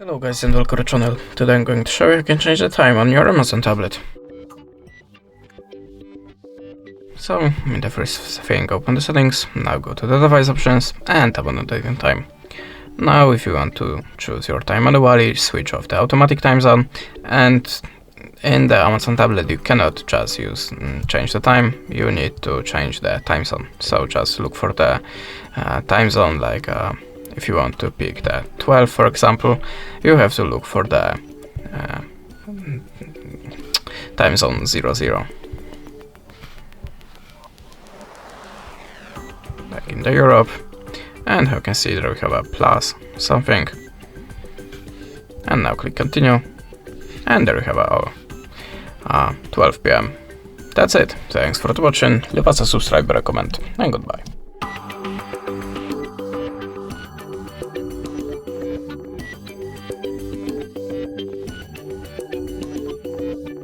Hello guys and welcome to the channel. Today I'm going to show you how you can change the time on your Amazon tablet. So, in the first thing, open the settings, now go to the device options and tap on the date and time. Now if you want to choose your time manually, switch off the automatic time zone, and in the Amazon tablet you cannot just change the time, you need to change the time zone. So just look for the time zone, like if you want to pick the 12 for example, you have to look for the time zone 00. Like in the Europe, and you can see there we have a plus something, and now click continue, and there we have our 12 PM. That's it. Thanks for watching. Leave us a subscribe, recommend, and goodbye.